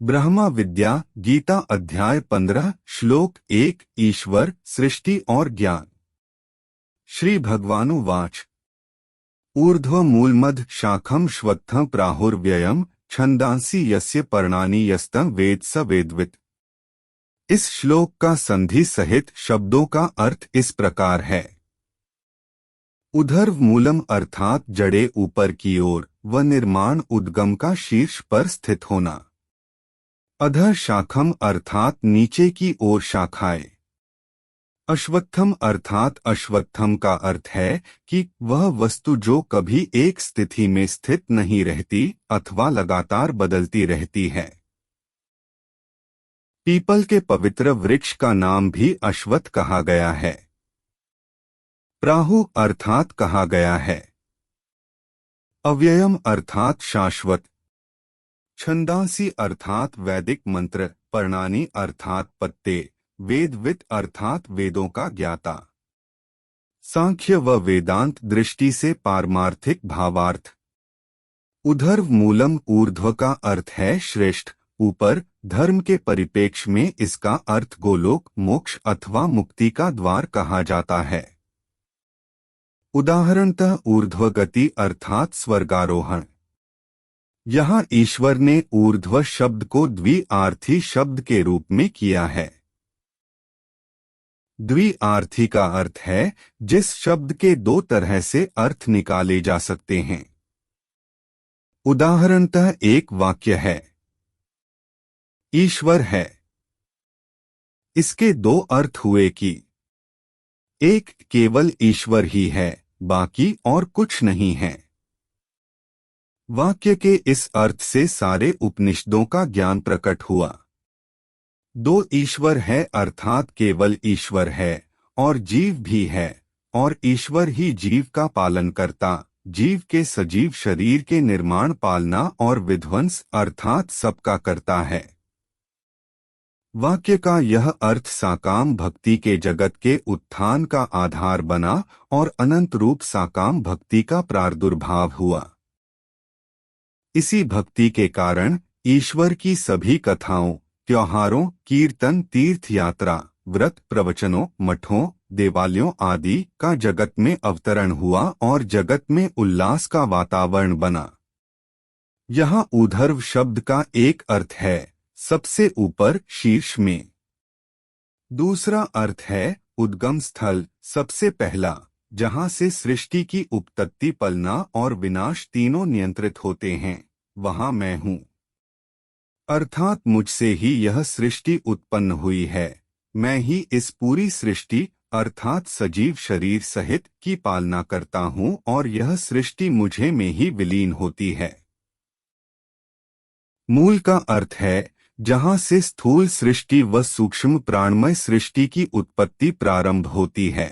ब्रह्मा विद्या गीता अध्याय 15 श्लोक 1 ईश्वर सृष्टि और ज्ञान। श्री भगवानुवाच ऊर्ध्वमूलमध शाखम श्वत्थं प्राहुर्व्ययम् छंदांसि यस्य पर्णानि यस्तं वेद स वेदवित्। इस श्लोक का संधि सहित शब्दों का अर्थ इस प्रकार है। ऊर्ध्व मूलम अर्थात जड़े ऊपर की ओर व निर्माण उद्गम का शीर्ष पर स्थित होना। अधः शाखम अर्थात नीचे की ओर शाखाएं। अश्वत्थम अर्थात अश्वत्थम का अर्थ है कि वह वस्तु जो कभी एक स्थिति में स्थित नहीं रहती अथवा लगातार बदलती रहती है। पीपल के पवित्र वृक्ष का नाम भी अश्वत्थ कहा गया है। प्राहु अर्थात कहा गया है। अव्ययम अर्थात शाश्वत। छंदांसी अर्थात वैदिक मंत्र। पर्णानि अर्थात पत्ते। वेदवित् अर्थात वेदों का ज्ञाता। सांख्य व वेदांत दृष्टि से पारमार्थिक भावार्थ। ऊर्ध्व मूलम ऊर्ध्व का अर्थ है श्रेष्ठ, ऊपर। धर्म के परिप्रेक्ष्य में इसका अर्थ गोलोक, मोक्ष अथवा मुक्ति का द्वार कहा जाता है। उदाहरणतः ऊर्ध्वगति अर्थात स्वर्गारोहण। यहाँ ईश्वर ने ऊर्ध्व शब्द को द्विआर्थी शब्द के रूप में किया है। द्विआर्थी का अर्थ है जिस शब्द के दो तरह से अर्थ निकाले जा सकते हैं। उदाहरणतः एक वाक्य है ईश्वर है। इसके दो अर्थ हुए कि एक केवल ईश्वर ही है, बाकी और कुछ नहीं है। वाक्य के इस अर्थ से सारे उपनिषदों का ज्ञान प्रकट हुआ। दो ईश्वर है अर्थात केवल ईश्वर है और जीव भी है, और ईश्वर ही जीव का पालन करता, जीव के सजीव शरीर के निर्माण, पालना और विध्वंस अर्थात सबका करता है। वाक्य का यह अर्थ साकाम भक्ति के जगत के उत्थान का आधार बना और अनंत रूप साकाम भक्ति का प्रादुर्भाव हुआ। इसी भक्ति के कारण ईश्वर की सभी कथाओं, त्योहारों, कीर्तन, तीर्थ यात्रा, व्रत, प्रवचनों, मठों, देवालयों आदि का जगत में अवतरण हुआ और जगत में उल्लास का वातावरण बना। यहाँ ऊर्ध्व शब्द का एक अर्थ है सबसे ऊपर, शीर्ष में। दूसरा अर्थ है उद्गम स्थल, सबसे पहला, जहाँ से सृष्टि की उत्पत्ति, पलना और विनाश तीनों नियंत्रित होते हैं, वहाँ मैं हूँ। अर्थात मुझसे ही यह सृष्टि उत्पन्न हुई है। मैं ही इस पूरी सृष्टि अर्थात सजीव शरीर सहित की पालना करता हूँ और यह सृष्टि मुझे में ही विलीन होती है। मूल का अर्थ है जहाँ से स्थूल सृष्टि व सूक्ष्म प्राणमय सृष्टि की उत्पत्ति प्रारंभ होती है।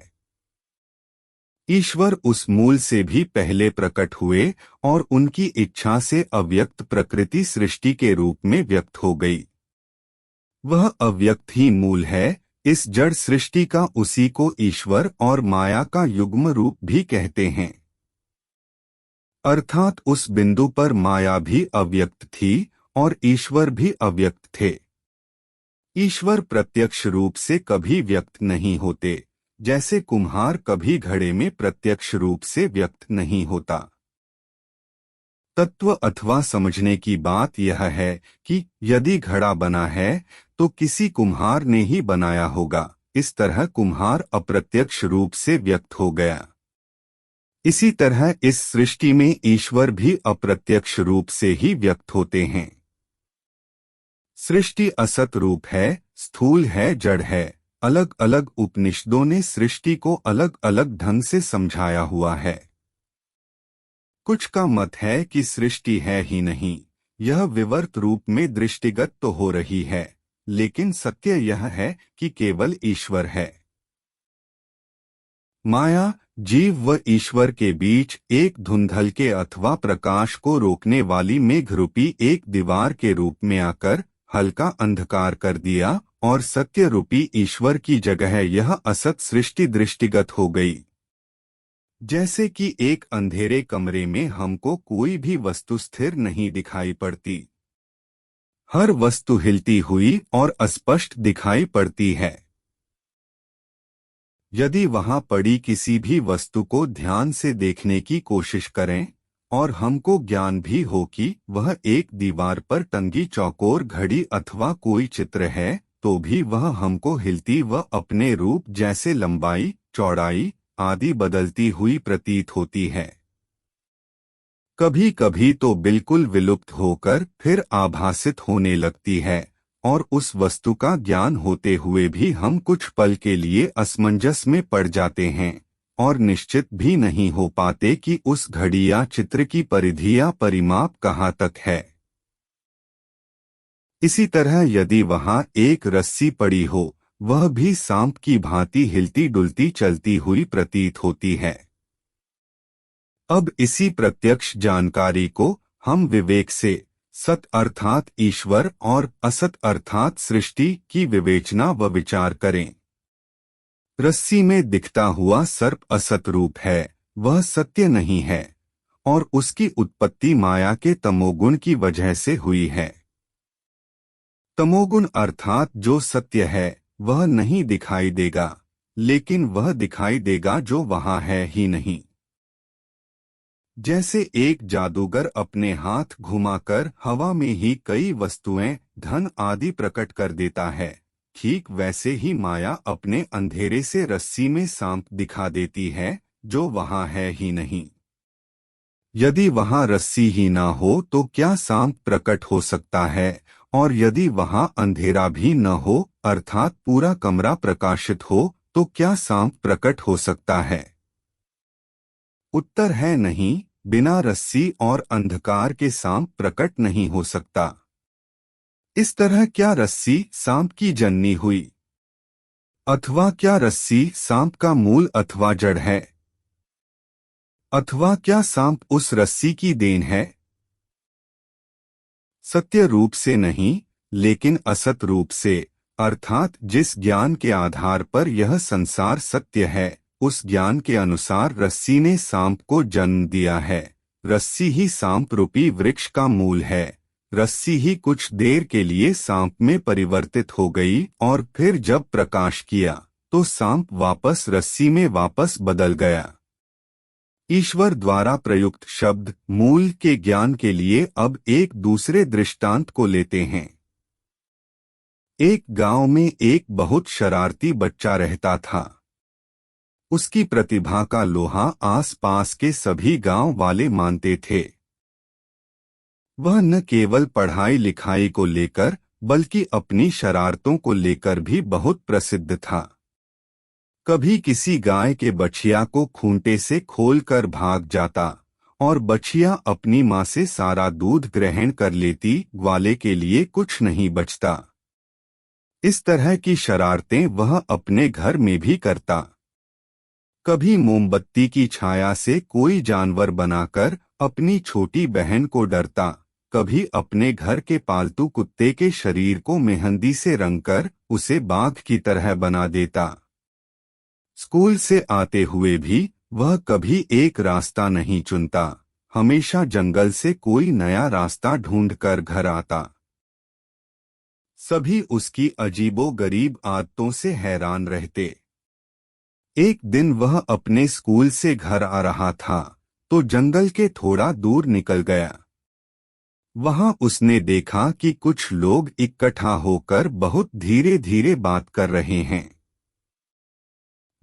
ईश्वर उस मूल से भी पहले प्रकट हुए और उनकी इच्छा से अव्यक्त प्रकृति सृष्टि के रूप में व्यक्त हो गई। वह अव्यक्त ही मूल है। इस जड़ सृष्टि का उसी को ईश्वर और माया का युग्म रूप भी कहते हैं। अर्थात उस बिंदु पर माया भी अव्यक्त थी और ईश्वर भी अव्यक्त थे। ईश्वर प्रत्यक्ष रूप से कभी व्यक्त नहीं होते, जैसे कुम्हार कभी घड़े में प्रत्यक्ष रूप से व्यक्त नहीं होता। तत्व अथवा समझने की बात यह है कि यदि घड़ा बना है तो किसी कुम्हार ने ही बनाया होगा। इस तरह कुम्हार अप्रत्यक्ष रूप से व्यक्त हो गया। इसी तरह इस सृष्टि में ईश्वर भी अप्रत्यक्ष रूप से ही व्यक्त होते हैं। सृष्टि असत रूप है, स्थूल है, जड़ है। अलग अलग उपनिषदों ने सृष्टि को अलग अलग ढंग से समझाया हुआ है। कुछ का मत है कि सृष्टि है ही नहीं, यह विवर्त रूप में दृष्टिगत तो हो रही है, लेकिन सत्य यह है कि केवल ईश्वर है। माया, जीव व ईश्वर के बीच एक धुंधल के अथवा प्रकाश को रोकने वाली मेघरूपी एक दीवार के रूप में आकर हल्का अंधकार कर दिया और सत्य रूपी ईश्वर की जगह यह असत सृष्टि दृष्टिगत हो गई। जैसे कि एक अंधेरे कमरे में हमको कोई भी वस्तु स्थिर नहीं दिखाई पड़ती। हर वस्तु हिलती हुई और अस्पष्ट दिखाई पड़ती है। यदि वहां पड़ी किसी भी वस्तु को ध्यान से देखने की कोशिश करें और हमको ज्ञान भी हो कि वह एक दीवार पर टंगी चौकोर घड़ी अथवा कोई चित्र है, तो भी वह हमको हिलती व अपने रूप जैसे लंबाई, चौड़ाई आदि बदलती हुई प्रतीत होती है। कभी कभी तो बिल्कुल विलुप्त होकर फिर आभासित होने लगती है, और उस वस्तु का ज्ञान होते हुए भी हम कुछ पल के लिए असमंजस में पड़ जाते हैं और निश्चित भी नहीं हो पाते कि उस घड़ी या चित्र की परिधि या परिमाप कहाँ तक है। इसी तरह यदि वहां एक रस्सी पड़ी हो, वह भी सांप की भांति हिलती डुलती चलती हुई प्रतीत होती है। अब इसी प्रत्यक्ष जानकारी को हम विवेक से सत अर्थात ईश्वर और असत अर्थात सृष्टि की विवेचना व विचार करें। रस्सी में दिखता हुआ सर्प असत रूप है, वह सत्य नहीं है, और उसकी उत्पत्ति माया के तमोगुण की वजह से हुई है। तमोगुण अर्थात जो सत्य है वह नहीं दिखाई देगा, लेकिन वह दिखाई देगा जो वहां है ही नहीं। जैसे एक जादूगर अपने हाथ घुमाकर हवा में ही कई वस्तुएं, धन आदि प्रकट कर देता है, ठीक वैसे ही माया अपने अंधेरे से रस्सी में सांप दिखा देती है जो वहां है ही नहीं। यदि वहां रस्सी ही ना हो तो क्या सांप प्रकट हो सकता है, और यदि वहां अंधेरा भी न हो अर्थात पूरा कमरा प्रकाशित हो तो क्या सांप प्रकट हो सकता है? उत्तर है नहीं, बिना रस्सी और अंधकार के सांप प्रकट नहीं हो सकता। इस तरह क्या रस्सी सांप की जननी हुई? अथवा क्या रस्सी सांप का मूल अथवा जड़ है? अथवा क्या सांप उस रस्सी की देन है? सत्य रूप से नहीं, लेकिन असत रूप से, अर्थात जिस ज्ञान के आधार पर यह संसार सत्य है, उस ज्ञान के अनुसार रस्सी ने सांप को जन्म दिया है। रस्सी ही सांप रूपी वृक्ष का मूल है। रस्सी ही कुछ देर के लिए सांप में परिवर्तित हो गई और फिर जब प्रकाश किया तो सांप वापस रस्सी में वापस बदल गया। ईश्वर द्वारा प्रयुक्त शब्द मूल के ज्ञान के लिए अब एक दूसरे दृष्टांत को लेते हैं। एक गांव में एक बहुत शरारती बच्चा रहता था। उसकी प्रतिभा का लोहा आसपास के सभी गांव वाले मानते थे। वह न केवल पढ़ाई लिखाई को लेकर बल्कि अपनी शरारतों को लेकर भी बहुत प्रसिद्ध था। कभी किसी गाय के बछिया को खूंटे से खोलकर भाग जाता और बछिया अपनी मां से सारा दूध ग्रहण कर लेती, ग्वाले के लिए कुछ नहीं बचता। इस तरह की शरारतें वह अपने घर में भी करता। कभी मोमबत्ती की छाया से कोई जानवर बनाकर अपनी छोटी बहन को डरता, कभी अपने घर के पालतू कुत्ते के शरीर को मेहंदी से रंगकर उसे बाघ की तरह बना देता। स्कूल से आते हुए भी वह कभी एक रास्ता नहीं चुनता, हमेशा जंगल से कोई नया रास्ता ढूंढकर घर आता। सभी उसकी अजीबोगरीब आदतों से हैरान रहते। एक दिन वह अपने स्कूल से घर आ रहा था तो जंगल के थोड़ा दूर निकल गया। वहां उसने देखा कि कुछ लोग इकट्ठा होकर बहुत धीरे धीरे बात कर रहे हैं।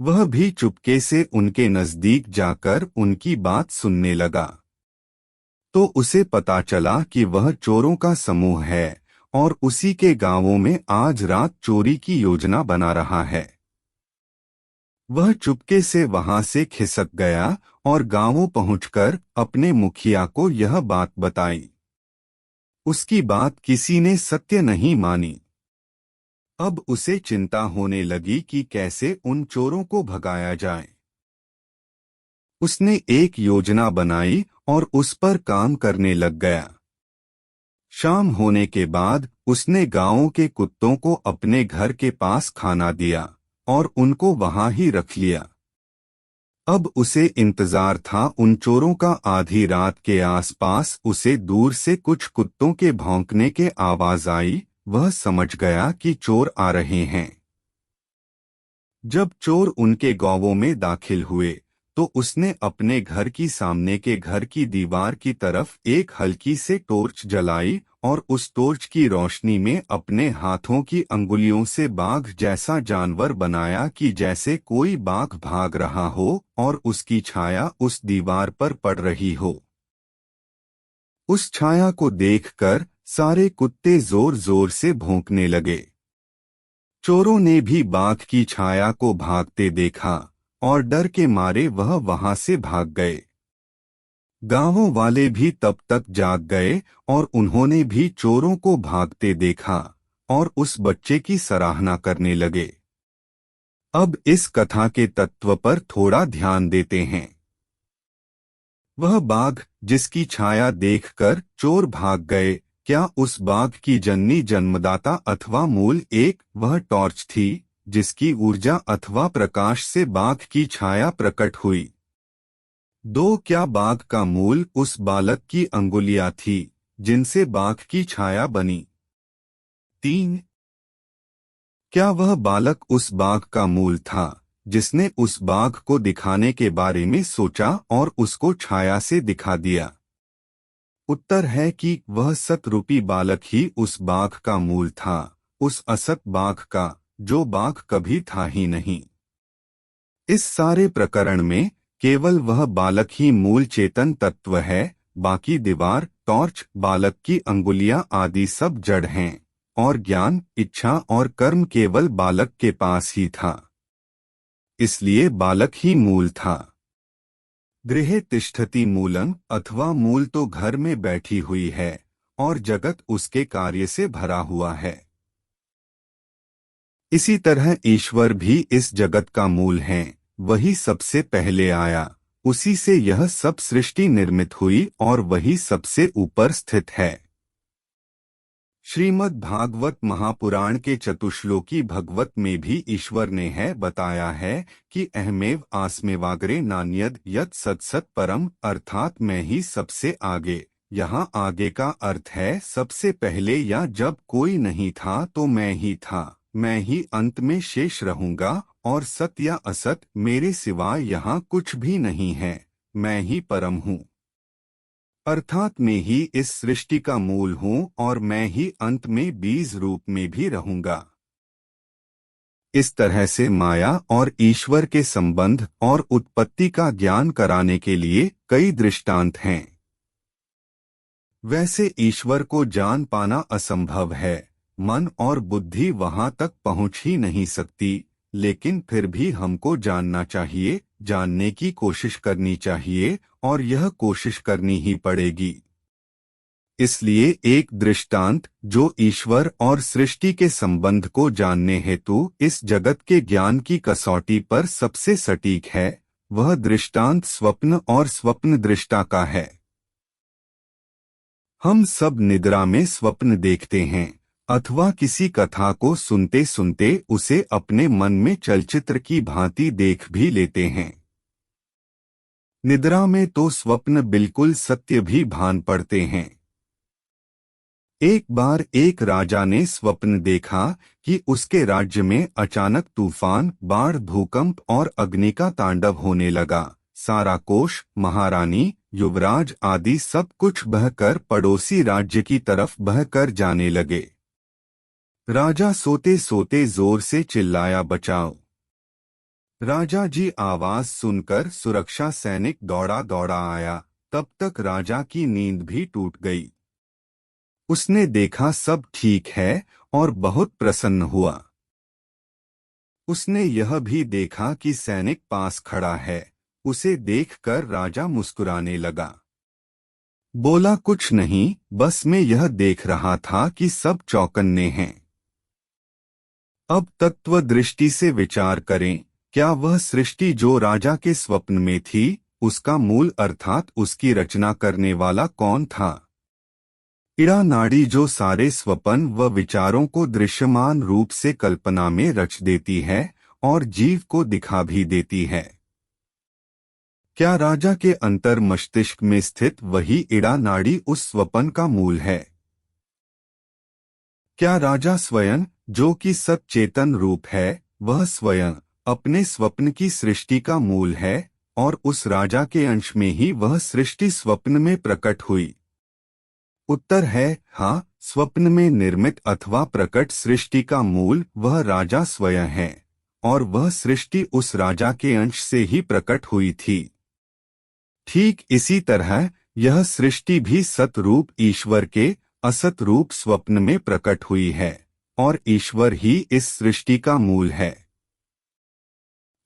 वह भी चुपके से उनके नजदीक जाकर उनकी बात सुनने लगा। तो उसे पता चला कि वह चोरों का समूह है और उसी के गांवों में आज रात चोरी की योजना बना रहा है। वह चुपके से वहां से खिसक गया और गांवों पहुंचकर अपने मुखिया को यह बात बताई। उसकी बात किसी ने सत्य नहीं मानी। अब उसे चिंता होने लगी कि कैसे उन चोरों को भगाया जाए। उसने एक योजना बनाई और उस पर काम करने लग गया। शाम होने के बाद उसने गांवों के कुत्तों को अपने घर के पास खाना दिया और उनको वहां ही रख लिया। अब उसे इंतजार था उन चोरों का। आधी रात के आसपास उसे दूर से कुछ कुत्तों के भौंकने के आवाज आई। वह समझ गया कि चोर आ रहे हैं। जब चोर उनके गांवों में दाखिल हुए तो उसने अपने घर की सामने के घर की दीवार की तरफ एक हल्की से टॉर्च जलाई और उस टॉर्च की रोशनी में अपने हाथों की अंगुलियों से बाघ जैसा जानवर बनाया कि जैसे कोई बाघ भाग रहा हो और उसकी छाया उस दीवार पर पड़ रही हो। उस छाया को देखकर सारे कुत्ते जोर जोर से भौंकने लगे। चोरों ने भी बाघ की छाया को भागते देखा और डर के मारे वह वहां से भाग गए। गांवों वाले भी तब तक जाग गए और उन्होंने भी चोरों को भागते देखा और उस बच्चे की सराहना करने लगे। अब इस कथा के तत्व पर थोड़ा ध्यान देते हैं। वह बाघ जिसकी छाया देखकर चोर भाग गए, क्या उस बाघ की जननी जन्मदाता अथवा मूल एक वह टॉर्च थी जिसकी ऊर्जा अथवा प्रकाश से बाघ की छाया प्रकट हुई? 2. क्या बाघ का मूल उस बालक की अंगुलियां थी जिनसे बाघ की छाया बनी? 3. क्या वह बालक उस बाघ का मूल था जिसने उस बाघ को दिखाने के बारे में सोचा और उसको छाया से दिखा दिया? उत्तर है कि वह सतरूपी बालक ही उस बाघ का मूल था, उस असत बाघ का जो बाघ कभी था ही नहीं। इस सारे प्रकरण में केवल वह बालक ही मूल चेतन तत्व है, बाकी दीवार, टॉर्च, बालक की अंगुलियां आदि सब जड़ हैं और ज्ञान, इच्छा और कर्म केवल बालक के पास ही था। इसलिए बालक ही मूल था। गृहे तिष्ठति मूलम् अथवा मूल तो घर में बैठी हुई है और जगत उसके कार्य से भरा हुआ है। इसी तरह ईश्वर भी इस जगत का मूल है, वही सबसे पहले आया, उसी से यह सब सृष्टि निर्मित हुई और वही सबसे ऊपर स्थित है। श्रीमद् भागवत महापुराण के चतुश्लोकी भगवत में भी ईश्वर ने है बताया है कि अहमेव आस्मेवाग्रे नान्यद यत् सत्सत परम, अर्थात मैं ही सबसे आगे। यहाँ आगे का अर्थ है सबसे पहले या जब कोई नहीं था तो मैं ही था, मैं ही अंत में शेष रहूंगा और सत या असत मेरे सिवा यहाँ कुछ भी नहीं है, मैं ही परम हूँ। अर्थात मैं ही इस सृष्टि का मूल हूँ और मैं ही अंत में बीज रूप में भी रहूंगा। इस तरह से माया और ईश्वर के संबंध और उत्पत्ति का ज्ञान कराने के लिए कई दृष्टांत हैं। वैसे ईश्वर को जान पाना असंभव है, मन और बुद्धि वहां तक पहुंच ही नहीं सकती, लेकिन फिर भी हमको जानना चाहिए, जानने की कोशिश करनी चाहिए और यह कोशिश करनी ही पड़ेगी। इसलिए एक दृष्टांत जो ईश्वर और सृष्टि के संबंध को जानने हेतु इस जगत के ज्ञान की कसौटी पर सबसे सटीक है, वह दृष्टांत स्वप्न और स्वप्न दृष्टा का है। हम सब निद्रा में स्वप्न देखते हैं अथवा किसी कथा को सुनते सुनते उसे अपने मन में चलचित्र की भांति देख भी लेते हैं। निद्रा में तो स्वप्न बिल्कुल सत्य भी भान पड़ते हैं। एक बार एक राजा ने स्वप्न देखा कि उसके राज्य में अचानक तूफान, बाढ़, भूकंप और अग्नि का तांडव होने लगा। सारा कोष, महारानी, युवराज आदि सब कुछ बहकर पड़ोसी राज्य की तरफ बहकर जाने लगे। राजा सोते सोते जोर से चिल्लाया, बचाओ! राजा जी आवाज सुनकर सुरक्षा सैनिक दौड़ा दौड़ा आया। तब तक राजा की नींद भी टूट गई। उसने देखा सब ठीक है और बहुत प्रसन्न हुआ। उसने यह भी देखा कि सैनिक पास खड़ा है। उसे देखकर राजा मुस्कुराने लगा। बोला, कुछ नहीं, बस मैं यह देख रहा था कि सब चौकन्ने हैं। अब तत्व दृष्टि से विचार करें, क्या वह सृष्टि जो राजा के स्वप्न में थी, उसका मूल अर्थात उसकी रचना करने वाला कौन था? इड़ा नाड़ी जो सारे स्वप्न व विचारों को दृश्यमान रूप से कल्पना में रच देती है और जीव को दिखा भी देती है। क्या राजा के अंतर मस्तिष्क में स्थित वही इड़ा नाड़ी उस स्वपन का मूल है? क्या राजा स्वयं, जो कि सच्चेतन रूप है, वह स्वयं अपने स्वप्न की सृष्टि का मूल है और उस राजा के अंश में ही वह सृष्टि स्वप्न में प्रकट हुई? उत्तर है हाँ। स्वप्न में निर्मित अथवा प्रकट सृष्टि का मूल वह राजा स्वयं है और वह सृष्टि उस राजा के अंश से ही प्रकट हुई थी। ठीक इसी तरह यह सृष्टि भी सतरूप ईश्वर के असत रूप स्वप्न में प्रकट हुई है और ईश्वर ही इस सृष्टि का मूल है।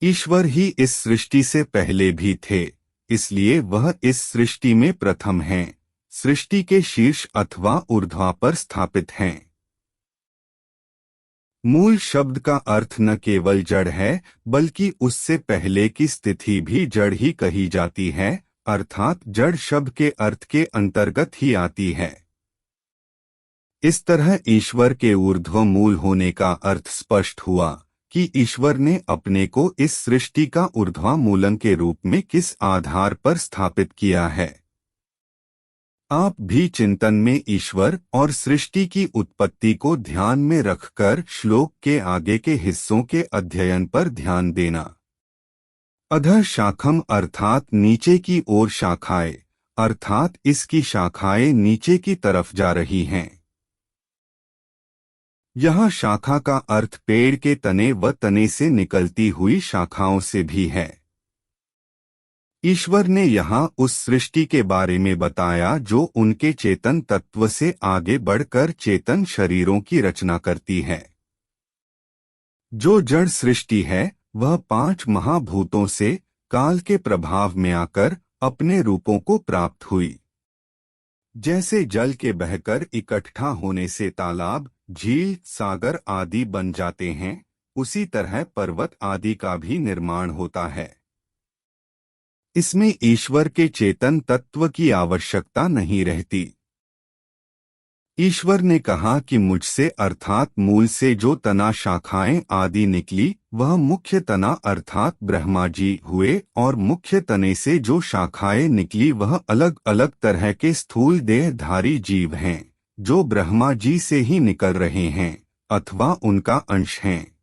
ईश्वर ही इस सृष्टि से पहले भी थे, इसलिए वह इस सृष्टि में प्रथम हैं, सृष्टि के शीर्ष अथवा ऊर्ध्वा पर स्थापित हैं। मूल शब्द का अर्थ न केवल जड़ है बल्कि उससे पहले की स्थिति भी जड़ ही कही जाती है, अर्थात जड़ शब्द के अर्थ के अंतर्गत ही आती है। इस तरह ईश्वर के ऊर्ध्व मूल होने का अर्थ स्पष्ट हुआ कि ईश्वर ने अपने को इस सृष्टि का ऊर्ध्व मूलन के रूप में किस आधार पर स्थापित किया है। आप भी चिंतन में ईश्वर और सृष्टि की उत्पत्ति को ध्यान में रखकर श्लोक के आगे के हिस्सों के अध्ययन पर ध्यान देना। अधः शाखम अर्थात नीचे की ओर शाखाएं, अर्थात इसकी शाखाएं नीचे की तरफ जा रही हैं। यहाँ शाखा का अर्थ पेड़ के तने व तने से निकलती हुई शाखाओं से भी है। ईश्वर ने यहाँ उस सृष्टि के बारे में बताया जो उनके चेतन तत्व से आगे बढ़कर चेतन शरीरों की रचना करती है। जो जड़ सृष्टि है वह 5 महाभूतों से काल के प्रभाव में आकर अपने रूपों को प्राप्त हुई। जैसे जल के बहकर इकट्ठा होने से तालाब, झील, सागर आदि बन जाते हैं, उसी तरह पर्वत आदि का भी निर्माण होता है। इसमें ईश्वर के चेतन तत्व की आवश्यकता नहीं रहती। ईश्वर ने कहा कि मुझसे अर्थात मूल से जो तना शाखाएं आदि निकली वह मुख्य तना अर्थात ब्रह्मा जी हुए और मुख्य तने से जो शाखाएं निकली वह अलग अलग तरह के स्थूल देहधारी जीव हैं जो ब्रह्मा जी से ही निकल रहे हैं अथवा उनका अंश हैं।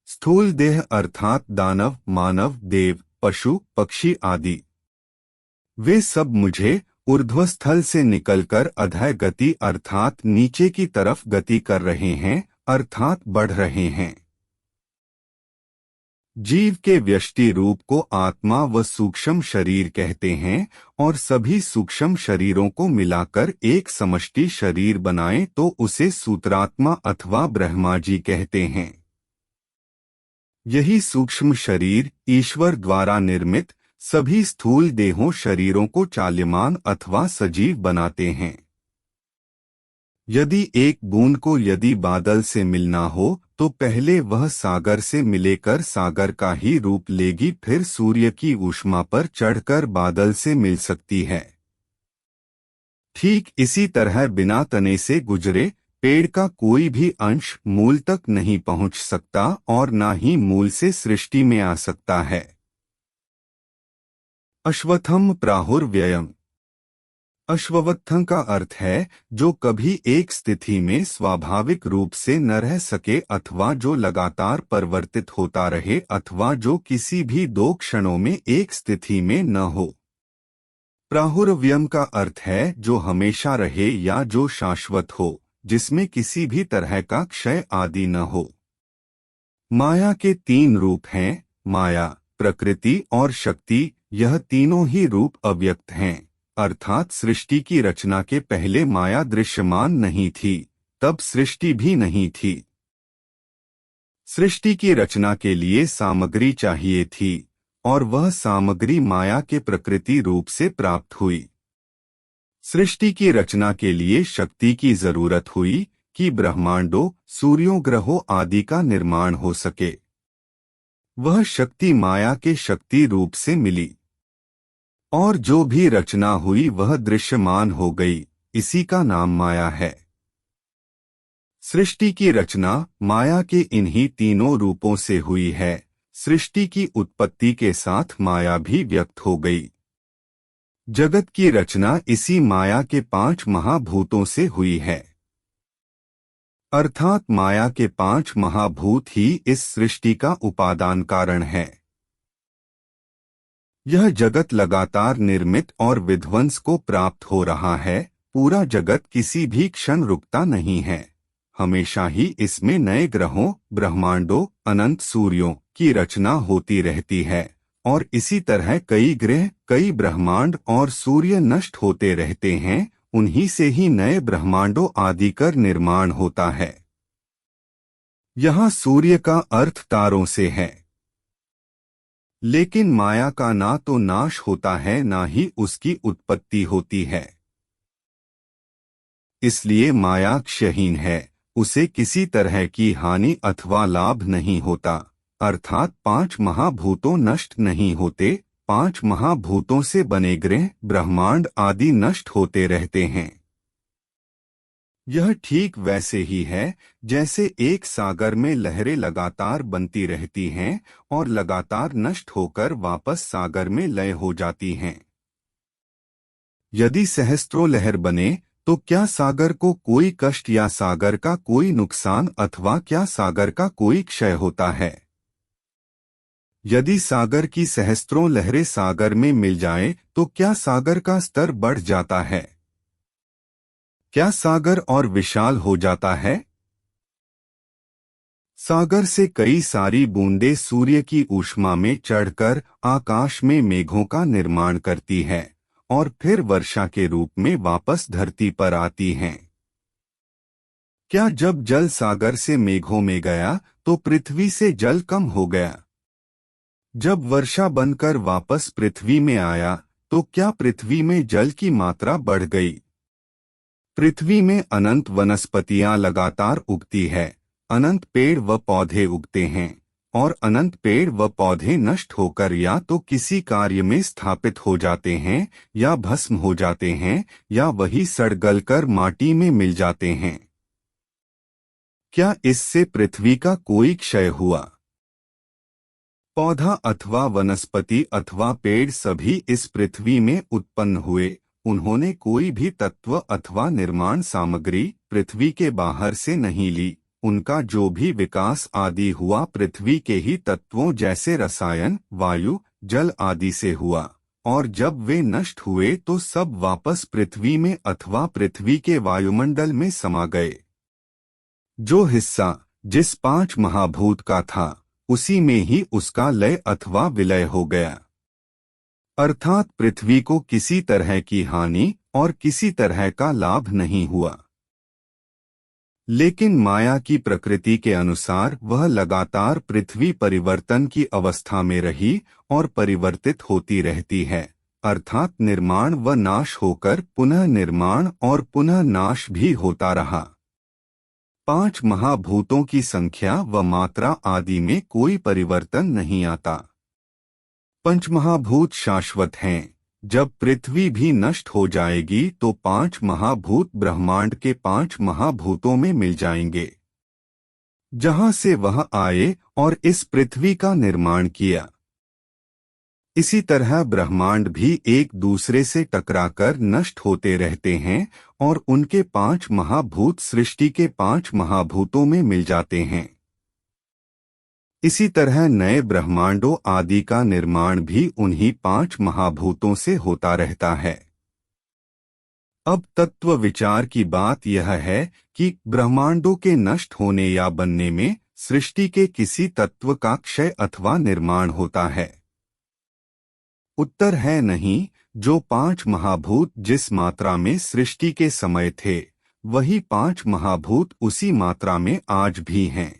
स्थूल देह अर्थात दानव, मानव, देव, पशु, पक्षी आदि वे सब मुझे ऊर्ध्वस्थल से निकलकर अधः गति अर्थात नीचे की तरफ गति कर रहे हैं अर्थात बढ़ रहे हैं। जीव के व्यष्टि रूप को आत्मा व सूक्ष्म शरीर कहते हैं और सभी सूक्ष्म शरीरों को मिलाकर एक समष्टि शरीर बनाएं तो उसे सूत्रात्मा अथवा ब्रह्मा जी कहते हैं। यही सूक्ष्म शरीर ईश्वर द्वारा निर्मित सभी स्थूल देहों शरीरों को चाल्यमान अथवा सजीव बनाते हैं। यदि एक बूंद को यदि बादल से मिलना हो तो पहले वह सागर से मिलेकर सागर का ही रूप लेगी, फिर सूर्य की ऊष्मा पर चढ़कर बादल से मिल सकती है। ठीक इसी तरह बिना तने से गुजरे पेड़ का कोई भी अंश मूल तक नहीं पहुंच सकता और ना ही मूल से सृष्टि में आ सकता है। अश्वत्थम प्राहुर्व्ययम्। अश्वत्थम का अर्थ है जो कभी एक स्थिति में स्वाभाविक रूप से न रह सके अथवा जो लगातार परिवर्तित होता रहे अथवा जो किसी भी 2 क्षणों में एक स्थिति में न हो। प्राहुर्व्ययम् का अर्थ है जो हमेशा रहे या जो शाश्वत हो, जिसमें किसी भी तरह का क्षय आदि न हो। माया के 3 रूप हैं, माया, प्रकृति और शक्ति। यह तीनों ही रूप अव्यक्त हैं, अर्थात सृष्टि की रचना के पहले माया दृश्यमान नहीं थी, तब सृष्टि भी नहीं थी। सृष्टि की रचना के लिए सामग्री चाहिए थी और वह सामग्री माया के प्रकृति रूप से प्राप्त हुई। सृष्टि की रचना के लिए शक्ति की जरूरत हुई कि ब्रह्मांडों, सूर्यों, ग्रहों आदि का निर्माण हो सके। वह शक्ति माया के शक्ति रूप से मिली और जो भी रचना हुई वह दृश्यमान हो गई, इसी का नाम माया है। सृष्टि की रचना माया के इन्हीं तीनों रूपों से हुई है, सृष्टि की उत्पत्ति के साथ माया भी व्यक्त हो गई। जगत की रचना इसी माया के 5 महाभूतों से हुई है, अर्थात माया के 5 महाभूत ही इस सृष्टि का उपादान कारण है। यह जगत लगातार निर्मित और विध्वंस को प्राप्त हो रहा है। पूरा जगत किसी भी क्षण रुकता नहीं है। हमेशा ही इसमें नए ग्रहों, ब्रह्मांडों, अनंत सूर्यों की रचना होती रहती है और इसी तरह कई ग्रह, कई ब्रह्मांड और सूर्य नष्ट होते रहते हैं। उन्हीं से ही नए ब्रह्मांडों आदि कर निर्माण होता है। यहाँ सूर्य का अर्थ तारों से है। लेकिन माया का ना तो नाश होता है ना ही उसकी उत्पत्ति होती है। इसलिए माया क्षयहीन है, उसे किसी तरह की हानि अथवा लाभ नहीं होता। अर्थात 5 महाभूतों नष्ट नहीं होते। 5 महाभूतों से बने ग्रह, ब्रह्मांड आदि नष्ट होते रहते हैं। यह ठीक वैसे ही है जैसे एक सागर में लहरें लगातार बनती रहती हैं और लगातार नष्ट होकर वापस सागर में लय हो जाती हैं। यदि सहस्त्रों लहर बने तो क्या सागर को कोई कष्ट या सागर का कोई नुकसान अथवा क्या सागर का कोई क्षय होता है? यदि सागर की सहस्त्रों लहरें सागर में मिल जाएं तो क्या सागर का स्तर बढ़ जाता है? क्या सागर और विशाल हो जाता है? सागर से कई सारी बूंदें सूर्य की ऊष्मा में चढ़कर आकाश में मेघों का निर्माण करती है और फिर वर्षा के रूप में वापस धरती पर आती हैं। क्या जब जल सागर से मेघों में गया तो पृथ्वी से जल कम हो गया? जब वर्षा बनकर वापस पृथ्वी में आया तो क्या पृथ्वी में जल की मात्रा बढ़ गई? पृथ्वी में अनंत वनस्पतियां लगातार उगती है, अनंत पेड़ व पौधे उगते हैं और अनंत पेड़ व पौधे नष्ट होकर या तो किसी कार्य में स्थापित हो जाते हैं या भस्म हो जाते हैं या वही सड़ गलकर माटी में मिल जाते हैं। क्या इससे पृथ्वी का कोई क्षय हुआ? पौधा अथवा वनस्पति अथवा पेड़ सभी इस पृथ्वी में उत्पन्न हुए। उन्होंने कोई भी तत्व अथवा निर्माण सामग्री पृथ्वी के बाहर से नहीं ली। उनका जो भी विकास आदि हुआ पृथ्वी के ही तत्वों जैसे रसायन, वायु, जल आदि से हुआ और जब वे नष्ट हुए तो सब वापस पृथ्वी में अथवा पृथ्वी के वायुमंडल में समा गए। जो हिस्सा जिस 5 महाभूत का था उसी में ही उसका लय अथवा विलय हो गया। अर्थात पृथ्वी को किसी तरह की हानि और किसी तरह का लाभ नहीं हुआ। लेकिन माया की प्रकृति के अनुसार वह लगातार पृथ्वी परिवर्तन की अवस्था में रही और परिवर्तित होती रहती है। अर्थात निर्माण व नाश होकर पुनः निर्माण और पुनः नाश भी होता रहा। 5 महाभूतों की संख्या व मात्रा आदि में कोई परिवर्तन नहीं आता। पंचमहाभूत शाश्वत हैं। जब पृथ्वी भी नष्ट हो जाएगी तो 5 महाभूत ब्रह्मांड के 5 महाभूतों में मिल जाएंगे, जहां से वह आए और इस पृथ्वी का निर्माण किया। इसी तरह ब्रह्मांड भी एक दूसरे से टकराकर नष्ट होते रहते हैं और उनके 5 महाभूत सृष्टि के 5 महाभूतों में मिल जाते हैं। इसी तरह नए ब्रह्मांडों आदि का निर्माण भी उन्हीं 5 महाभूतों से होता रहता है। अब तत्व विचार की बात यह है कि ब्रह्मांडों के नष्ट होने या बनने में सृष्टि के किसी तत्व का क्षय अथवा निर्माण होता है। उत्तर है नहीं। जो 5 महाभूत जिस मात्रा में सृष्टि के समय थे वही 5 महाभूत उसी मात्रा में आज भी हैं।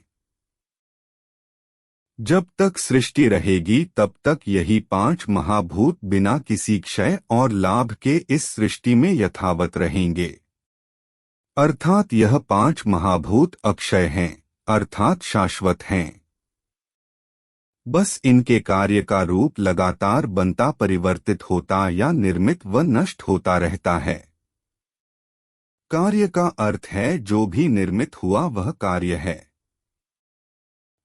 जब तक सृष्टि रहेगी तब तक यही 5 महाभूत बिना किसी क्षय और लाभ के इस सृष्टि में यथावत रहेंगे। अर्थात यह 5 महाभूत अक्षय हैं, अर्थात शाश्वत हैं। बस इनके कार्य का रूप लगातार बनता परिवर्तित होता या निर्मित व नष्ट होता रहता है। कार्य का अर्थ है जो भी निर्मित हुआ वह कार्य है।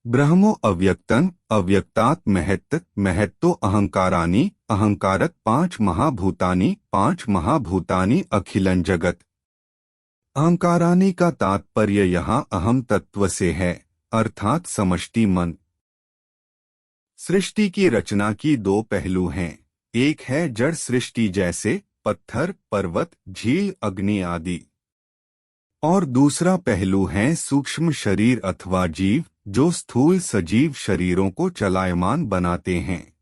ब्रह्मो अव्यक्तन अव्यक्तात् महत् महत्तो अहंकारानि अहंकारत पांच महाभूतानि अखिलं जगत। अहंकारानि का तात्पर्य यहाँ अहम तत्व से है, अर्थात समष्टि मन। सृष्टि की रचना की दो पहलू हैं, एक है जड़ सृष्टि जैसे पत्थर, पर्वत, झील, अग्नि आदि, और दूसरा पहलू है सूक्ष्म शरीर अथवा जीव, जो स्थूल सजीव शरीरों को चलायमान बनाते हैं।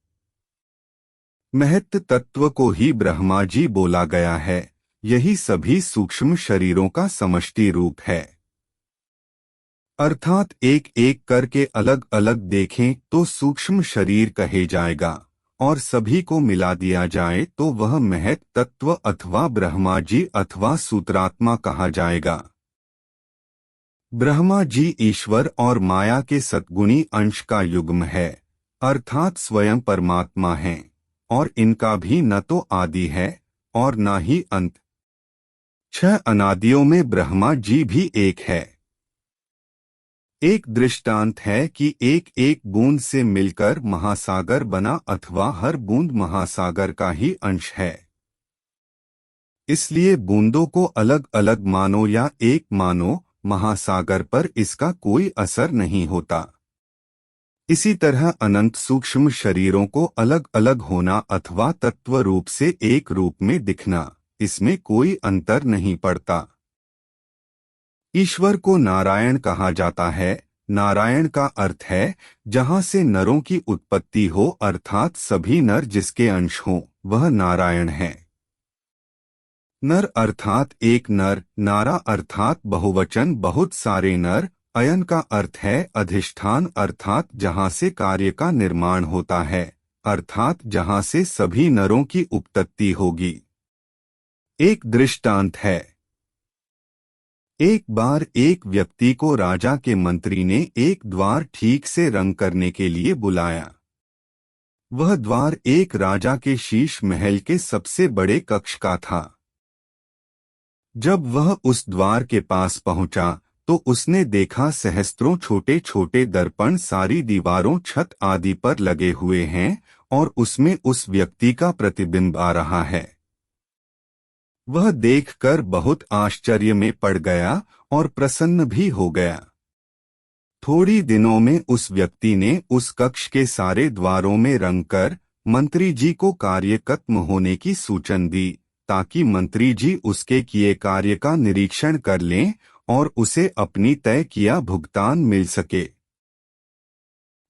महत्त तत्व को ही ब्रह्मा जी बोला गया है, यही सभी सूक्ष्म शरीरों का समष्टि रूप है। अर्थात एक एक करके अलग अलग देखें तो सूक्ष्म शरीर कहे जाएगा, और सभी को मिला दिया जाए तो वह महत् तत्व अथवा ब्रह्मा जी अथवा सूत्रात्मा कहा जाएगा। ब्रह्मा जी ईश्वर और माया के सद्गुणी अंश का युग्म है, अर्थात स्वयं परमात्मा हैं, और इनका भी न तो आदि है और न ही अंत। 6 अनादियों में ब्रह्मा जी भी एक है। एक दृष्टांत है कि एक एक बूंद से मिलकर महासागर बना, अथवा हर बूंद महासागर का ही अंश है। इसलिए बूंदों को अलग अलग मानो या एक मानो, महासागर पर इसका कोई असर नहीं होता। इसी तरह अनंत सूक्ष्म शरीरों को अलग अलग होना अथवा तत्व रूप से एक रूप में दिखना, इसमें कोई अंतर नहीं पड़ता। ईश्वर को नारायण कहा जाता है। नारायण का अर्थ है जहां से नरों की उत्पत्ति हो, अर्थात सभी नर जिसके अंश हों, वह नारायण है। नर अर्थात एक नर, नारा अर्थात बहुवचन बहुत सारे नर, अयन का अर्थ है अधिष्ठान, अर्थात जहां से कार्य का निर्माण होता है, अर्थात जहां से सभी नरों की उत्पत्ति होगी। एक दृष्टांत है। एक बार एक व्यक्ति को राजा के मंत्री ने एक द्वार ठीक से रंग करने के लिए बुलाया। वह द्वार एक राजा के शीश महल के सबसे बड़े कक्ष का था। जब वह उस द्वार के पास पहुंचा तो उसने देखा सहस्त्रों छोटे छोटे दर्पण सारी दीवारों, छत आदि पर लगे हुए हैं, और उसमें उस व्यक्ति का प्रतिबिंब आ रहा है। वह देखकर बहुत आश्चर्य में पड़ गया और प्रसन्न भी हो गया। थोड़ी दिनों में उस व्यक्ति ने उस कक्ष के सारे द्वारों में रंग कर मंत्री जी को कार्य खत्म होने की सूचना दी, ताकि मंत्री जी उसके किए कार्य का निरीक्षण कर लें और उसे अपनी तय किया भुगतान मिल सके।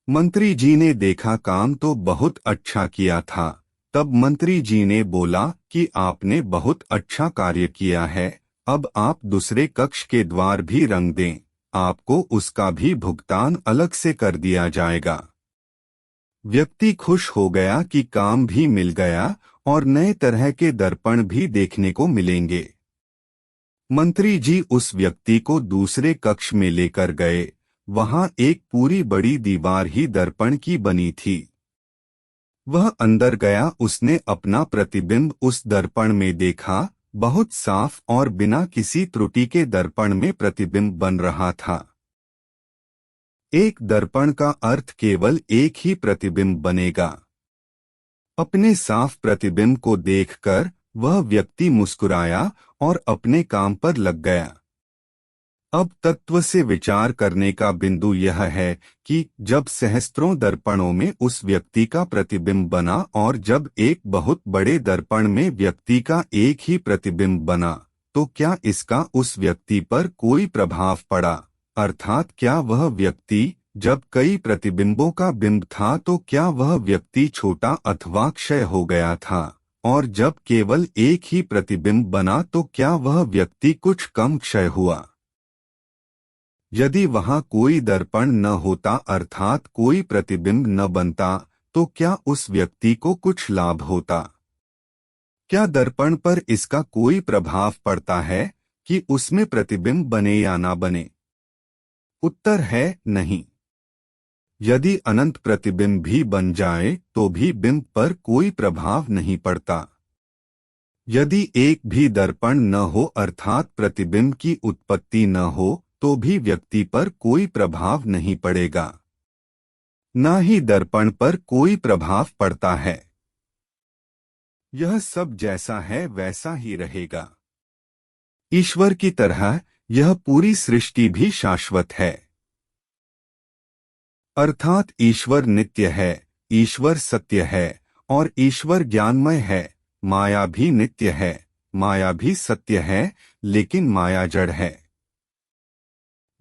मंत्री जी ने देखा काम तो बहुत अच्छा किया था। तब मंत्री जी ने बोला कि आपने बहुत अच्छा कार्य किया है, अब आप दूसरे कक्ष के द्वार भी रंग दें, आपको उसका भी भुगतान अलग से कर दिया जाएगा। व्यक्ति खुश हो गया कि काम भी मिल गया और नए तरह के दर्पण भी देखने को मिलेंगे। मंत्री जी उस व्यक्ति को दूसरे कक्ष में लेकर गए। वहां एक पूरी बड़ी दीवार ही दर्पण की बनी थी। वह अंदर गया, उसने अपना प्रतिबिंब उस दर्पण में देखा। बहुत साफ और बिना किसी त्रुटि के दर्पण में प्रतिबिंब बन रहा था। एक दर्पण का अर्थ केवल एक ही प्रतिबिंब बनेगा। अपने साफ प्रतिबिंब को देखकर वह व्यक्ति मुस्कुराया और अपने काम पर लग गया। अब तत्व से विचार करने का बिंदु यह है कि जब सहस्त्रों दर्पणों में उस व्यक्ति का प्रतिबिंब बना और जब एक बहुत बड़े दर्पण में व्यक्ति का एक ही प्रतिबिंब बना, तो क्या इसका उस व्यक्ति पर कोई प्रभाव पड़ा? अर्थात क्या वह व्यक्ति जब कई प्रतिबिंबों का बिंब था तो क्या वह व्यक्ति छोटा अथवा क्षय हो गया था, और जब केवल एक ही प्रतिबिंब बना तो क्या वह व्यक्ति कुछ कम क्षय हुआ? यदि वहां कोई दर्पण न होता, अर्थात कोई प्रतिबिंब न बनता, तो क्या उस व्यक्ति को कुछ लाभ होता? क्या दर्पण पर इसका कोई प्रभाव पड़ता है कि उसमें प्रतिबिंब बने या ना बने? उत्तर है नहीं। यदि अनंत प्रतिबिंब भी बन जाए तो भी बिंब पर कोई प्रभाव नहीं पड़ता। यदि एक भी दर्पण न हो, अर्थात प्रतिबिंब की उत्पत्ति न हो, तो भी व्यक्ति पर कोई प्रभाव नहीं पड़ेगा। ना ही दर्पण पर कोई प्रभाव पड़ता है। यह सब जैसा है वैसा ही रहेगा। ईश्वर की तरह यह पूरी सृष्टि भी शाश्वत है। अर्थात ईश्वर नित्य है, ईश्वर सत्य है और ईश्वर ज्ञानमय है। माया भी नित्य है, माया भी सत्य है, लेकिन माया जड़ है।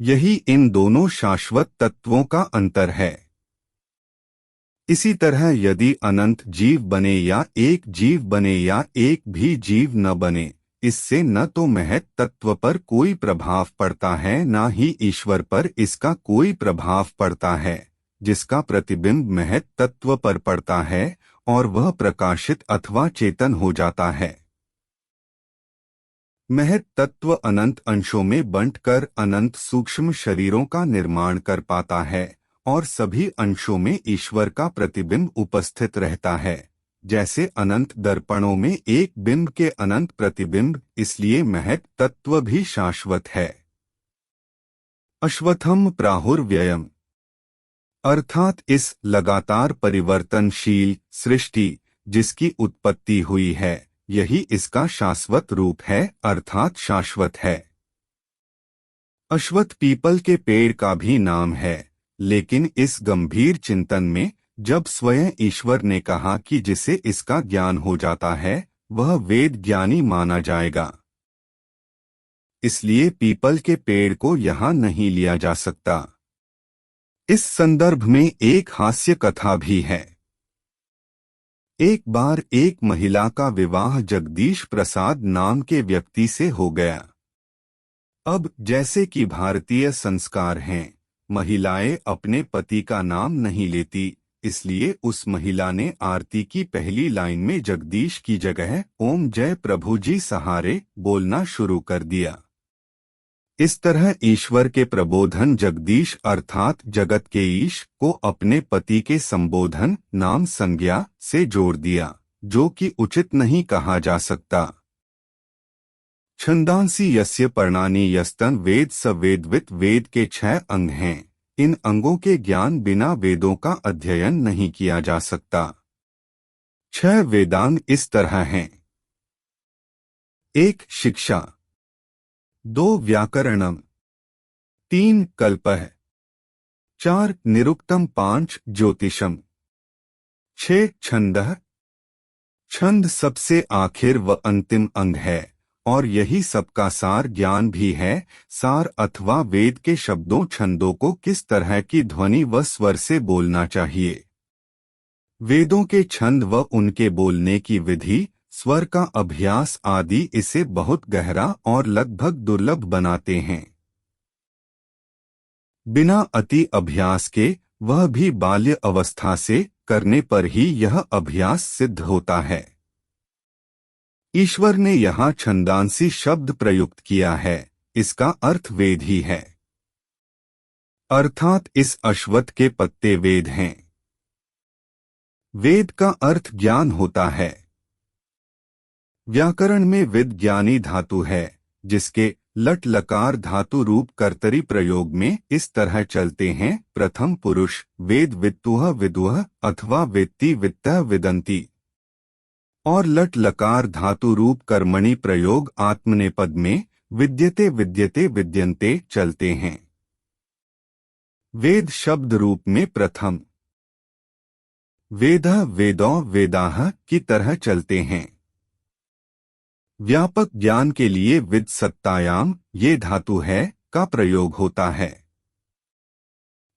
यही इन दोनों शाश्वत तत्वों का अंतर है। इसी तरह यदि अनंत जीव बने या एक जीव बने या एक भी जीव न बने, इससे न तो महत तत्व पर कोई प्रभाव पड़ता है, न ही ईश्वर पर इसका कोई प्रभाव पड़ता है। जिसका प्रतिबिंब महत तत्व पर पड़ता है और वह प्रकाशित अथवा चेतन हो जाता है। महत तत्व अनंत अंशों में बंटकर अनंत सूक्ष्म शरीरों का निर्माण कर पाता है और सभी अंशों में ईश्वर का प्रतिबिंब उपस्थित रहता है। जैसे अनंत दर्पणों में एक बिंब के अनंत प्रतिबिंब, इसलिए महत तत्व भी शाश्वत है। अश्वत्थम प्राहुर्व्ययम् अर्थात इस लगातार परिवर्तनशील सृष्टि जिसकी उत्पत्ति हुई है, यही इसका शाश्वत रूप है, अर्थात शाश्वत है। अश्वत्थ पीपल के पेड़ का भी नाम है, लेकिन इस गंभीर चिंतन में जब स्वयं ईश्वर ने कहा कि जिसे इसका ज्ञान हो जाता है वह वेद ज्ञानी माना जाएगा, इसलिए पीपल के पेड़ को यहाँ नहीं लिया जा सकता। इस संदर्भ में एक हास्य कथा भी है। एक बार एक महिला का विवाह जगदीश प्रसाद नाम के व्यक्ति से हो गया। अब जैसे कि भारतीय संस्कार हैं, महिलाएं अपने पति का नाम नहीं लेती, इसलिए उस महिला ने आरती की पहली लाइन में जगदीश की जगह ओम जय प्रभु जी सहारे बोलना शुरू कर दिया। इस तरह ईश्वर के प्रबोधन जगदीश अर्थात जगत के ईश को अपने पति के संबोधन नाम संज्ञा से जोड़ दिया, जो कि उचित नहीं कहा जा सकता। छंदांसी यस्य पर्णानि यस्तन वेद स वेदवित वेद के 6 अंग हैं। इन अंगों के ज्ञान बिना वेदों का अध्ययन नहीं किया जा सकता। 6 वेदांग इस तरह हैं। 1 शिक्षा, 2 व्याकरणम, 3 कल्पः, 4 निरुक्तम, 5 ज्योतिषम, 6 छंदः। छंद सबसे आखिर व अंतिम अंग है और यही सबका सार ज्ञान भी है। सार अथवा वेद के शब्दों छंदों को किस तरह की ध्वनि व स्वर से बोलना चाहिए, वेदों के छंद व उनके बोलने की विधि, स्वर का अभ्यास आदि इसे बहुत गहरा और लगभग दुर्लभ बनाते हैं। बिना अति अभ्यास के, वह भी बाल्य अवस्था से करने पर ही यह अभ्यास सिद्ध होता है। ईश्वर ने यहाँ छंदांसी शब्द प्रयुक्त किया है, इसका अर्थ वेद ही है, अर्थात इस अश्वत्थ के पत्ते वेद हैं। वेद का अर्थ ज्ञान होता है। व्याकरण में विद ज्ञानी धातु है, जिसके लट लकार धातु रूप कर्तरी प्रयोग में इस तरह चलते हैं। प्रथम पुरुष वेद वित्तुह विदुह अथवा वेत्ति वित्तः विदन्ति, और लट लकार धातु रूप कर्मणि प्रयोग आत्मनेपद में विद्यते विद्यते विद्यन्ते चलते हैं। वेद शब्द रूप में प्रथम वेदः वेदौ वेदाः की तरह चलते हैं। व्यापक ज्ञान के लिए विद सत्तायाम ये धातु है का प्रयोग होता है।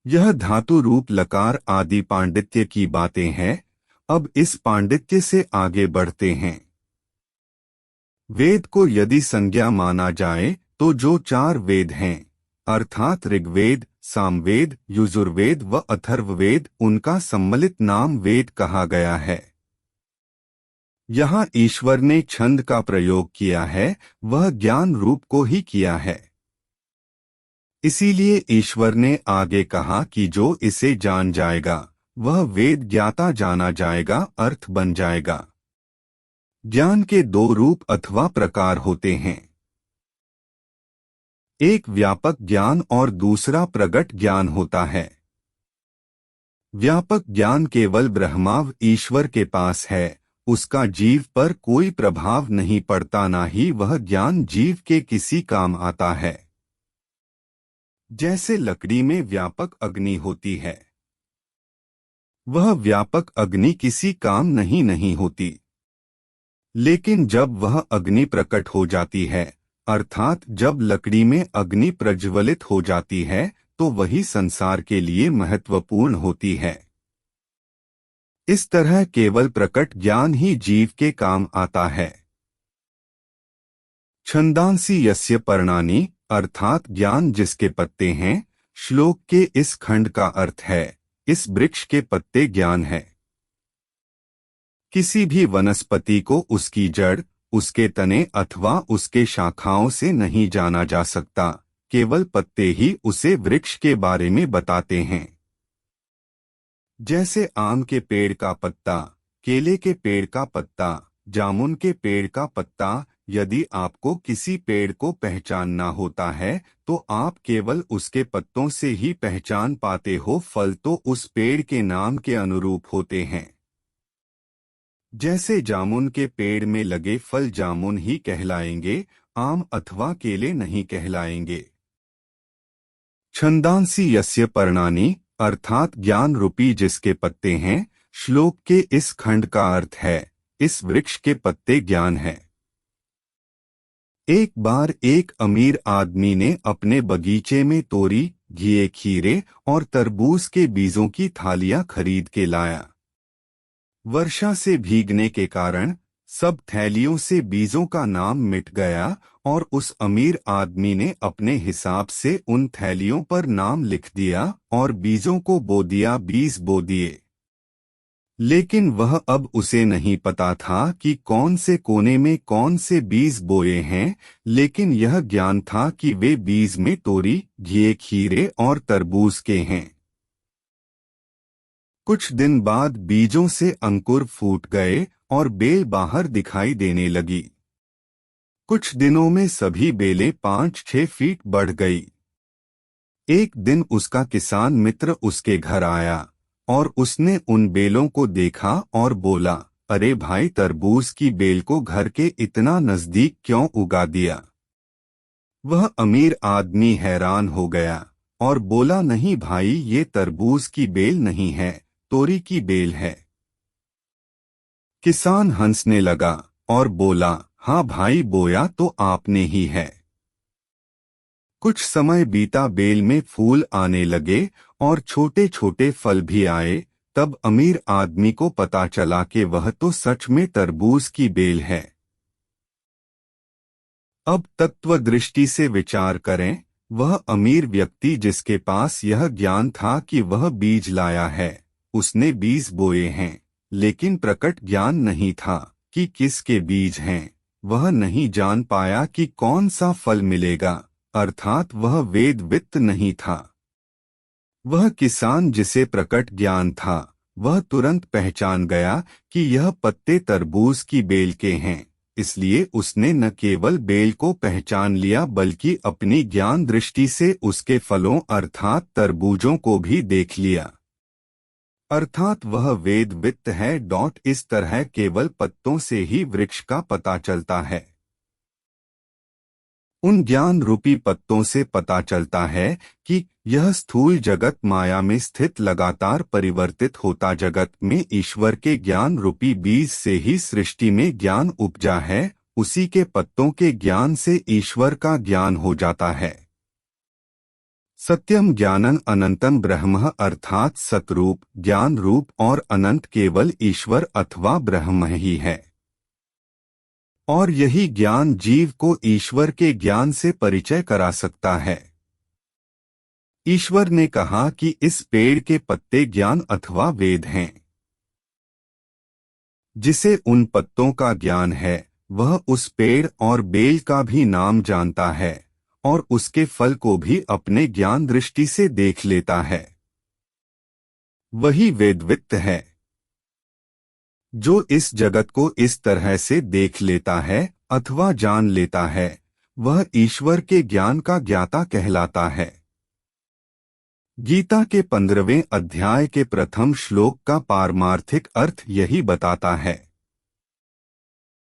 यह धातु रूप लकार आदि पांडित्य की बातें हैं। अब इस पांडित्य से आगे बढ़ते हैं। वेद को यदि संज्ञा माना जाए तो जो 4 वेद हैं, अर्थात ऋग्वेद, सामवेद, यजुर्वेद व अथर्ववेद, उनका सम्मिलित नाम वेद कहा गया है। यहाँ ईश्वर ने छंद का प्रयोग किया है, वह ज्ञान रूप को ही किया है। इसीलिए ईश्वर ने आगे कहा कि जो इसे जान जाएगा वह वेद ज्ञाता जाना जाएगा, अर्थ बन जाएगा। ज्ञान के 2 रूप अथवा प्रकार होते हैं, एक व्यापक ज्ञान और दूसरा प्रगट ज्ञान होता है। व्यापक ज्ञान केवल ब्रह्माव ईश्वर के पास है, उसका जीव पर कोई प्रभाव नहीं पड़ता, ना ही वह ज्ञान जीव के किसी काम आता है। जैसे लकड़ी में व्यापक अग्नि होती है, वह व्यापक अग्नि किसी काम नहीं होती, लेकिन जब वह अग्नि प्रकट हो जाती है, अर्थात जब लकड़ी में अग्नि प्रज्वलित हो जाती है, तो वही संसार के लिए महत्वपूर्ण होती है। इस तरह केवल प्रकट ज्ञान ही जीव के काम आता है। छंदांसी यस्य पर्णानि, अर्थात ज्ञान जिसके पत्ते हैं, श्लोक के इस खंड का अर्थ है इस वृक्ष के पत्ते ज्ञान है। किसी भी वनस्पति को उसकी जड़, उसके तने अथवा उसके शाखाओं से नहीं जाना जा सकता, केवल पत्ते ही उसे वृक्ष के बारे में बताते हैं। जैसे आम के पेड़ का पत्ता, केले के पेड़ का पत्ता, जामुन के पेड़ का पत्ता, यदि आपको किसी पेड़ को पहचानना होता है तो आप केवल उसके पत्तों से ही पहचान पाते हो, फल तो उस पेड़ के नाम के अनुरूप होते हैं। जैसे जामुन के पेड़ में लगे फल जामुन ही कहलाएंगे, आम अथवा केले नहीं कहलाएंगे। छंदांसी यस्य पर्णानि, अर्थात ज्ञान रूपी जिसके पत्ते हैं, श्लोक के इस खंड का अर्थ है इस वृक्ष के पत्ते ज्ञान है। एक बार एक अमीर आदमी ने अपने बगीचे में तोरी, घिए, खीरे और तरबूज के बीजों की थालियां खरीद के लाया। वर्षा से भीगने के कारण सब थैलियों से बीजों का नाम मिट गया और उस अमीर आदमी ने अपने हिसाब से उन थैलियों पर नाम लिख दिया और बीजों को बो दिया, बीज बो दिए। लेकिन वह अब उसे नहीं पता था कि कौन से कोने में कौन से बीज बोए हैं, लेकिन यह ज्ञान था कि वे बीज में तोरी, घिए, खीरे और तरबूज के हैं। कुछ दिन बाद बीजों से अंकुर फूट गए और बेल बाहर दिखाई देने लगी। कुछ दिनों में सभी बेलें 5-6 फीट बढ़ गई। एक दिन उसका किसान मित्र उसके घर आया और उसने उन बेलों को देखा और बोला, अरे भाई, तरबूज की बेल को घर के इतना नजदीक क्यों उगा दिया? वह अमीर आदमी हैरान हो गया और बोला, नहीं भाई, ये तरबूज की बेल नहीं है, तोरी की बेल है। किसान हंसने लगा और बोला, हाँ भाई, बोया तो आपने ही है। कुछ समय बीता, बेल में फूल आने लगे और छोटे छोटे फल भी आए। तब अमीर आदमी को पता चला कि वह तो सच में तरबूज की बेल है। अब तत्व दृष्टि से विचार करें, वह अमीर व्यक्ति जिसके पास यह ज्ञान था कि वह बीज लाया है, उसने बीज बोए हैं, लेकिन प्रकट ज्ञान नहीं था कि किसके बीज हैं। वह नहीं जान पाया कि कौन सा फल मिलेगा, अर्थात वह वेद वित्त नहीं था। वह किसान जिसे प्रकट ज्ञान था, वह तुरंत पहचान गया कि यह पत्ते तरबूज की बेल के हैं, इसलिए उसने न केवल बेल को पहचान लिया बल्कि अपनी ज्ञान दृष्टि से उसके फलों अर्थात तरबूजों को भी देख लिया। अर्थात वह वेद वित्त है। इस तरह केवल पत्तों से ही वृक्ष का पता चलता है। उन ज्ञान रूपी पत्तों से पता चलता है कि यह स्थूल जगत माया में स्थित लगातार परिवर्तित होता जगत में ईश्वर के ज्ञान रूपी बीज से ही सृष्टि में ज्ञान उपजा है। उसी के पत्तों के ज्ञान से ईश्वर का ज्ञान हो जाता है। सत्यम ज्ञानन अनंतम ब्रह्म, अर्थात सतरूप, ज्ञान रूप और अनंत केवल ईश्वर अथवा ब्रह्म ही है। और यही ज्ञान जीव को ईश्वर के ज्ञान से परिचय करा सकता है। ईश्वर ने कहा कि इस पेड़ के पत्ते ज्ञान अथवा वेद हैं। जिसे उन पत्तों का ज्ञान है, वह उस पेड़ और बेल का भी नाम जानता है और उसके फल को भी अपने ज्ञान दृष्टि से देख लेता है। वही वेदवित्त है। जो इस जगत को इस तरह से देख लेता है अथवा जान लेता है, वह ईश्वर के ज्ञान का ज्ञाता कहलाता है। गीता के 15वें अध्याय के प्रथम श्लोक का पारमार्थिक अर्थ यही बताता है।